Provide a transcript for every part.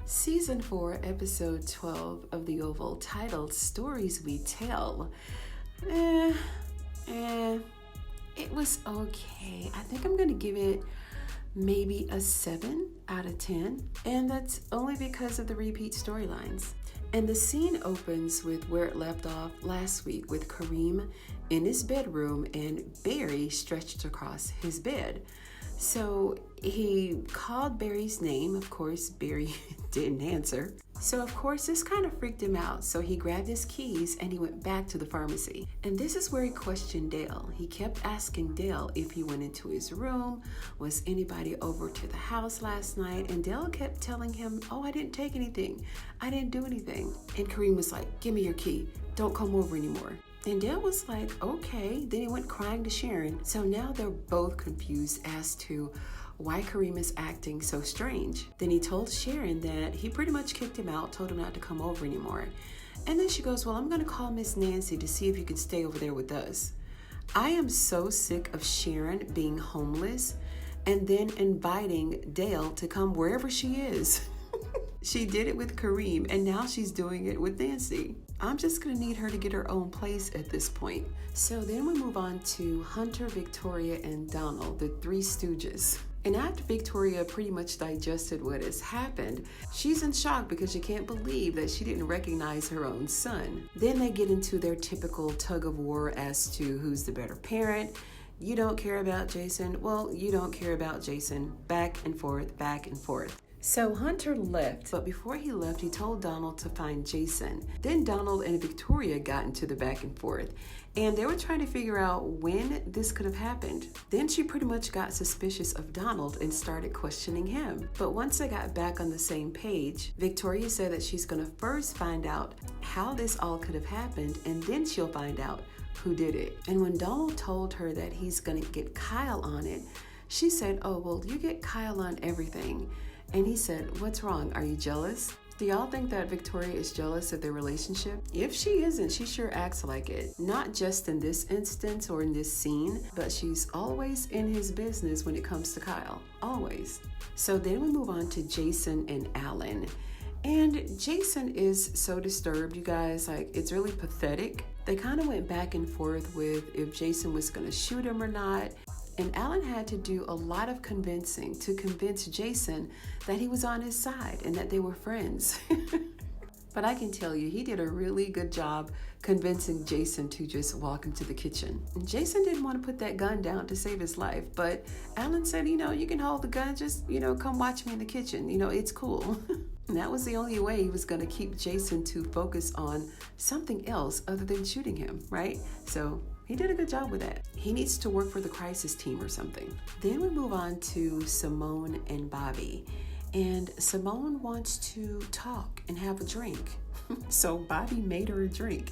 Season 4, Episode 12 of the Oval, titled Stories We Tell. It was okay. I think I'm going to give it maybe a 7 out of 10, and that's only because of the repeat storylines. And the scene opens with where it left off last week, with Kareem in his bedroom and Barry stretched across his bed. So he called Barry's name. Of course, Barry didn't answer. So of course, this kind of freaked him out. So he grabbed his keys and he went back to the pharmacy. And this is where he questioned Dale. He kept asking Dale if he went into his room, was anybody over to the house last night? And Dale kept telling him, oh, I didn't take anything. I didn't do anything. And Kareem was like, give me your key. Don't come over anymore. And Dale was like, okay. Then he went crying to Sharon. So now they're both confused as to why Kareem is acting so strange. Then he told Sharon that he pretty much kicked him out, told him not to come over anymore. And then she goes, well, I'm going to call Miss Nancy to see if you can stay over there with us. I am so sick of Sharon being homeless and then inviting Dale to come wherever she is. She did it with Kareem, and now she's doing it with Nancy. I'm just going to need her to get her own place at this point. So then we move on to Hunter, Victoria, and Donald, the three stooges. And after Victoria pretty much digested what has happened, she's in shock because she can't believe that she didn't recognize her own son. Then they get into their typical tug of war as to who's the better parent. You don't care about Jason. Well, you don't care about Jason. Back and forth, back and forth. So Hunter left, but before he left, he told Donald to find Jason. Then Donald and Victoria got into the back and forth, and they were trying to figure out when this could have happened. Then she pretty much got suspicious of Donald and started questioning him. But once they got back on the same page, Victoria said that she's going to first find out how this all could have happened, and then she'll find out who did it. And when Donald told her that he's going to get Kyle on it, she said, oh, well, you get Kyle on everything. And he said, what's wrong? Are you jealous? Do y'all think that Victoria is jealous of their relationship? If she isn't, she sure acts like it. Not just in this instance or in this scene, but she's always in his business when it comes to Kyle. Always. So then we move on to Jason and Alan. And Jason is so disturbed, you guys. Like, it's really pathetic. They kind of went back and forth with if Jason was going to shoot him or not. And Alan had to do a lot of convincing to convince Jason that he was on his side and that they were friends. But I can tell you, he did a really good job convincing Jason to just walk into the kitchen. And Jason didn't want to put that gun down to save his life, but Alan said, you can hold the gun, just, come watch me in the kitchen. It's cool. And that was the only way he was going to keep Jason to focus on something else other than shooting him, right? So he did a good job with that. He needs to work for the crisis team or something. Then we move on to Simone and Bobby. And Simone wants to talk and have a drink. So Bobby made her a drink.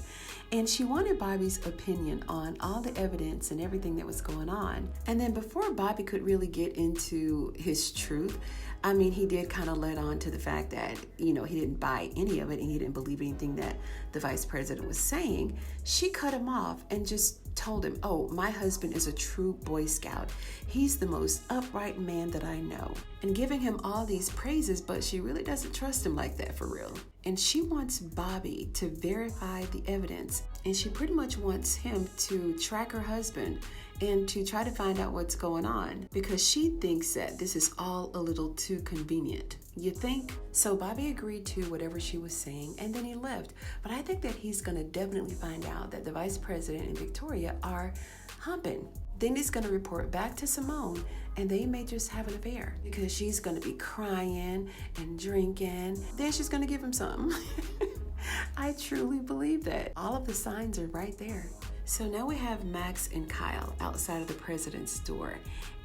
And she wanted Bobby's opinion on all the evidence and everything that was going on. And then before Bobby could really get into his truth, he did kind of let on to the fact that, he didn't buy any of it and he didn't believe anything that the vice president was saying. She cut him off and just told him, oh, my husband is a true Boy Scout. He's the most upright man that I know. And giving him all these praises, but she really doesn't trust him like that for real. And she wants Bobby to verify the evidence. And she pretty much wants him to track her husband and to try to find out what's going on, because she thinks that this is all a little too convenient. You think? So Bobby agreed to whatever she was saying, and then he left. But I think that he's going to definitely find out that the vice president and Victoria are humping. Then he's going to report back to Simone, and they may just have an affair, because she's going to be crying and drinking. Then she's going to give him something. I truly believe that. All of the signs are right there. So now we have Max and Kyle outside of the president's door.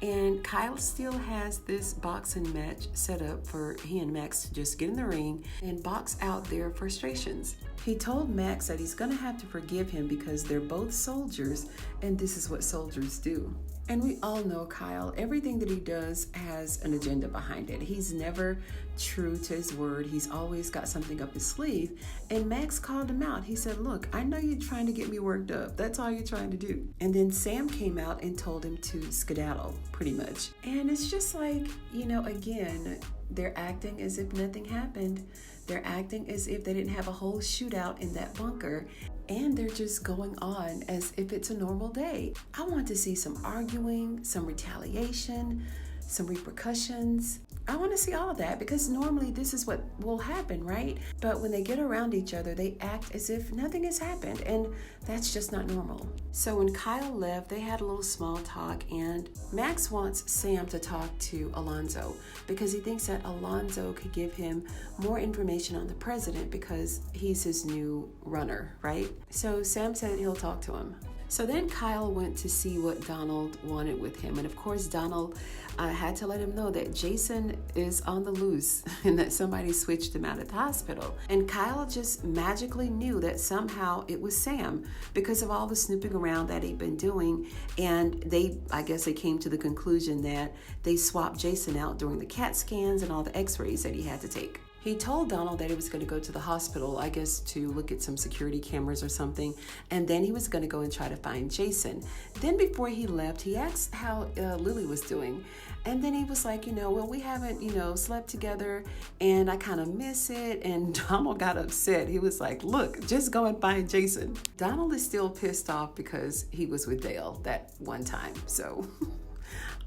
And Kyle still has this boxing match set up for he and Max to just get in the ring and box out their frustrations. He told Max that he's going to have to forgive him because they're both soldiers and this is what soldiers do. And we all know Kyle, everything that he does has an agenda behind it. He's never true to his word. He's always got something up his sleeve. And Max called him out. He said, look, I know you're trying to get me worked up. That's all you're trying to do. And then Sam came out and told him to skedaddle, pretty much. And it's just like, again, they're acting as if nothing happened. They're acting as if they didn't have a whole shootout in that bunker, and they're just going on as if it's a normal day. I want to see some arguing, some retaliation, some repercussions. I want to see all of that, because normally this is what will happen, right? But when they get around each other, they act as if nothing has happened, and that's just not normal. So when Kyle left, they had a little small talk, and Max wants Sam to talk to Alonzo because he thinks that Alonzo could give him more information on the president because he's his new runner, right? So Sam said he'll talk to him. So then Kyle went to see what Donald wanted with him. And of course, Donald had to let him know that Jason is on the loose and that somebody switched him out at the hospital. And Kyle just magically knew that somehow it was Sam because of all the snooping around that he'd been doing. And I guess they came to the conclusion that they swapped Jason out during the CAT scans and all the x-rays that he had to take. He told Donald that he was going to go to the hospital, I guess to look at some security cameras or something, and then he was going to go and try to find Jason. Then before he left, he asked how Lily was doing, and then he was like, well, we haven't, slept together, and I kind of miss it, and Donald got upset. He was like, look, just go and find Jason. Donald is still pissed off because he was with Dale that one time, so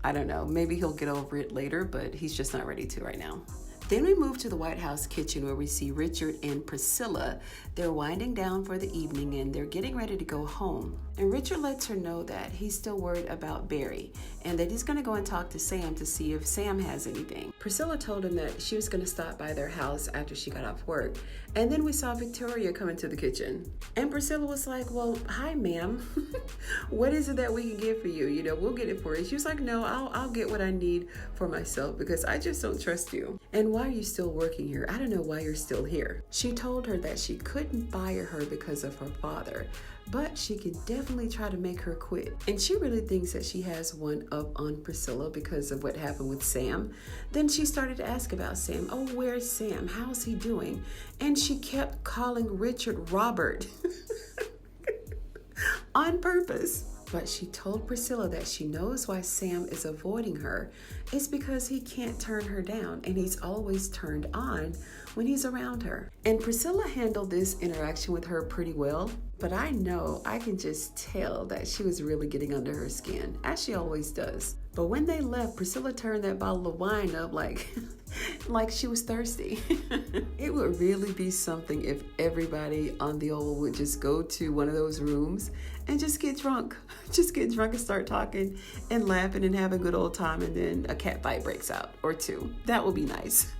I don't know, maybe he'll get over it later, but he's just not ready to right now. Then we move to the White House kitchen where we see Richard and Priscilla. They're winding down for the evening and they're getting ready to go home. And Richard lets her know that he's still worried about Barry and that he's going to go and talk to Sam to see if Sam has anything. Priscilla told him that she was going to stop by their house after she got off work. And then we saw Victoria come into the kitchen. And Priscilla was like, well, hi, ma'am. What is it that we can get for you? We'll get it for you. She was like, no, I'll get what I need for myself because I just don't trust you. And why are you still working here? I don't know why you're still here. She told her that she couldn't fire her because of her father, but she could definitely try to make her quit. And she really thinks that she has one up on Priscilla because of what happened with Sam. Then she started to ask about Sam. Oh, where's Sam? How's he doing? And she kept calling Richard Robert on purpose. But she told Priscilla that she knows why Sam is avoiding her. It's because he can't turn her down, and he's always turned on when he's around her. And Priscilla handled this interaction with her pretty well, but I know I can just tell that she was really getting under her skin, as she always does. But when they left, Priscilla turned that bottle of wine up like she was thirsty. It would really be something if everybody on the Oval would just go to one of those rooms and just get drunk. Just get drunk and start talking and laughing and have a good old time, and then a cat fight breaks out or two. That would be nice.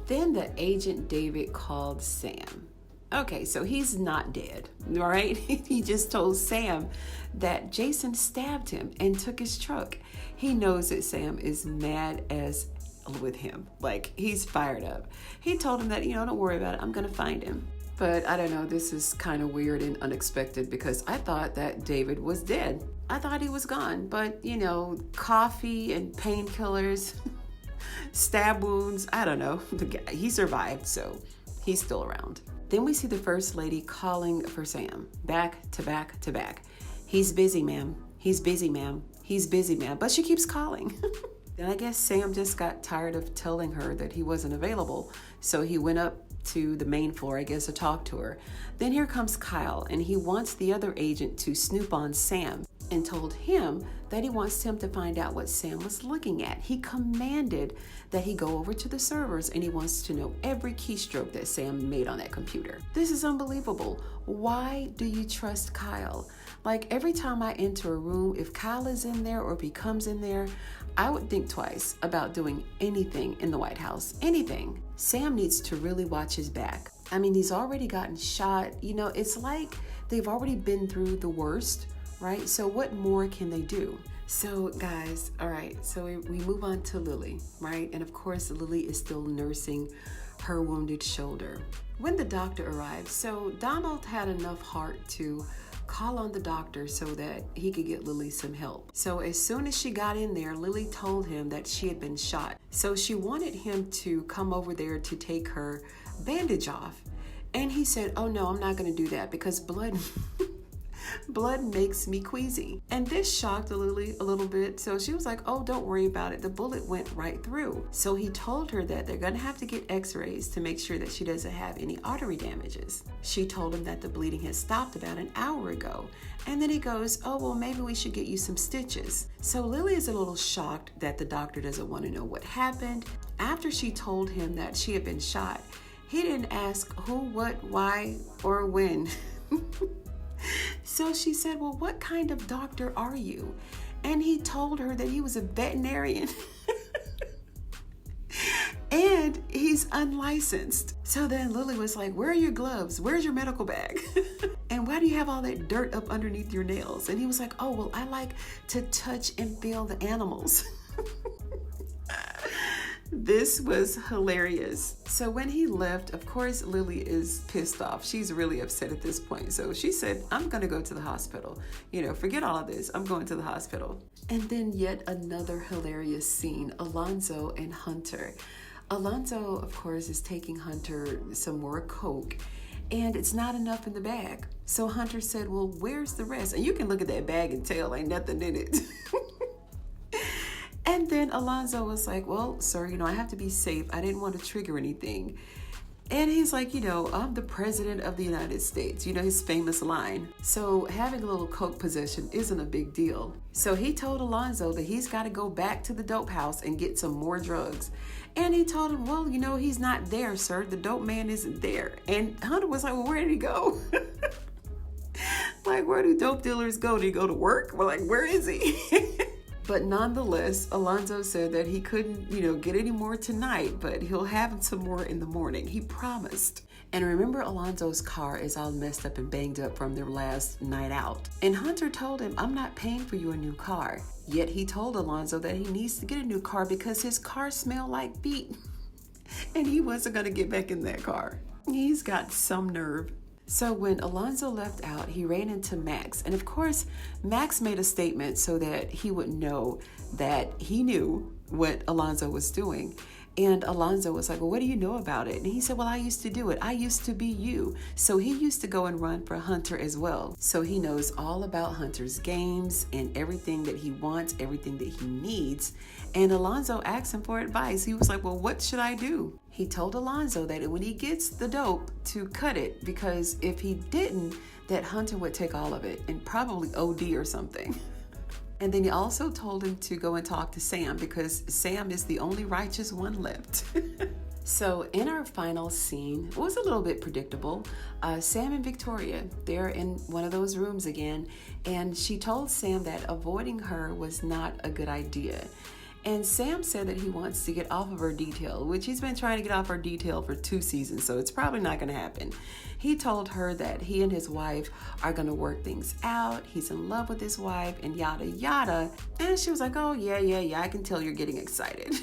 Then the agent David called Sam. Okay, so he's not dead, all right? He just told Sam that Jason stabbed him and took his truck. He knows that Sam is mad as with him. Like, he's fired up. He told him that, don't worry about it. I'm going to find him. But I don't know, this is kind of weird and unexpected because I thought that David was dead. I thought he was gone, but coffee and painkillers, stab wounds, I don't know. He survived, so he's still around. Then we see the First Lady calling for Sam, back to back to back. He's busy, ma'am. He's busy, ma'am. He's busy, ma'am. But she keeps calling. Then I guess Sam just got tired of telling her that he wasn't available, so he went up to the main floor, I guess, to talk to her. Then here comes Kyle, and he wants the other agent to snoop on Sam and told him that he wants him to find out what Sam was looking at. He commanded that he go over to the servers, and he wants to know every keystroke that Sam made on that computer. This is unbelievable. Why do you trust Kyle? Like, every time I enter a room, if Kyle is in there or if he comes in there, I would think twice about doing anything in the White House. Anything. Sam needs to really watch his back. I mean, he's already gotten shot. It's like they've already been through the worst, right? So what more can they do? So guys, all right, so we move on to Lily, right? And of course, Lily is still nursing her wounded shoulder. When the doctor arrived, so Donald had enough heart to call on the doctor so that he could get Lily some help. So as soon as she got in there, Lily told him that she had been shot. So she wanted him to come over there to take her bandage off. And he said, oh no, I'm not going to do that because blood Blood makes me queasy. And this shocked Lily a little bit, so she was like, oh, don't worry about it. The bullet went right through. So he told her that they're gonna have to get x-rays to make sure that she doesn't have any artery damages. She told him that the bleeding had stopped about an hour ago. And then he goes, oh, well, maybe we should get you some stitches. So Lily is a little shocked that the doctor doesn't want to know what happened. After she told him that she had been shot, he didn't ask who, what, why, or when. So she said, well, what kind of doctor are you? And he told her that he was a veterinarian. And he's unlicensed. So then Lily was like, where are your gloves? Where's your medical bag? And why do you have all that dirt up underneath your nails? And he was like, oh, well, I like to touch and feel the animals. This was hilarious. So when he left, of course, Lily is pissed off. She's really upset at this point. So she said, I'm going to go to the hospital. Forget all of this. I'm going to the hospital. And then yet another hilarious scene, Alonzo and Hunter. Alonzo, of course, is taking Hunter some more Coke, and it's not enough in the bag. So Hunter said, well, where's the rest? And you can look at that bag and tell ain't nothing in it. And then Alonzo was like, well, sir, I have to be safe. I didn't want to trigger anything. And he's like, I'm the president of the United States, his famous line. So having a little Coke possession isn't a big deal. So he told Alonzo that he's got to go back to the dope house and get some more drugs. And he told him, well, he's not there, sir. The dope man isn't there. And Hunter was like, well, where did he go? Like, where do dope dealers go? Did he go to work? Well, like, where is he? But nonetheless, Alonzo said that he couldn't, get any more tonight, but he'll have some more in the morning. He promised. And remember, Alonzo's car is all messed up and banged up from their last night out. And Hunter told him, I'm not paying for you a new car. Yet he told Alonzo that he needs to get a new car because his car smelled like feet. And he wasn't going to get back in that car. He's got some nerve. So when Alonzo left out, he ran into Max. And of course, Max made a statement so that he would know that he knew what Alonzo was doing. And Alonzo was like, well, what do you know about it? And he said, well, I used to do it. I used to be you. So he used to go and run for Hunter as well. So he knows all about Hunter's games and everything that he wants, everything that he needs. And Alonzo asked him for advice. He was like, well, what should I do? He told Alonzo that when he gets the dope to cut it, because if he didn't, that Hunter would take all of it and probably OD or something. And then he also told him to go and talk to Sam because Sam is the only righteous one left. So in our final scene, it was a little bit predictable. Sam and Victoria, they're in one of those rooms again, and she told Sam that avoiding her was not a good idea. And Sam said that he wants to get off of her detail, which he's been trying to get off her detail for 2 seasons, so it's probably not going to happen. He told her that he and his wife are going to work things out. He's in love with his wife and yada, yada. And she was like, oh, yeah, I can tell you're getting excited.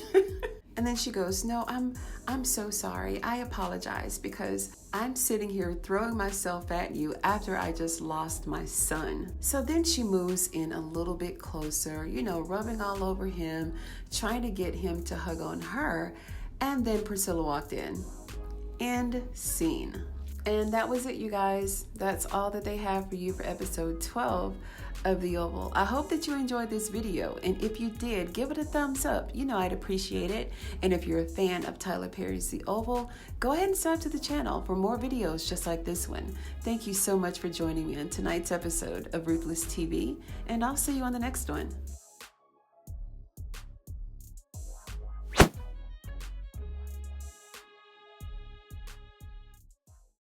And then she goes, no, I'm so sorry. I apologize because I'm sitting here throwing myself at you after I just lost my son. So then she moves in a little bit closer, rubbing all over him, trying to get him to hug on her. And then Priscilla walked in. End scene. And that was it, you guys. That's all that they have for you for episode 12 of The Oval. I hope that you enjoyed this video, and if you did, give it a thumbs up. I'd appreciate it. And if you're a fan of Tyler Perry's The Oval, go ahead and sub to the channel for more videos just like this one. Thank you so much for joining me on tonight's episode of Ruthless TV, and I'll see you on the next one.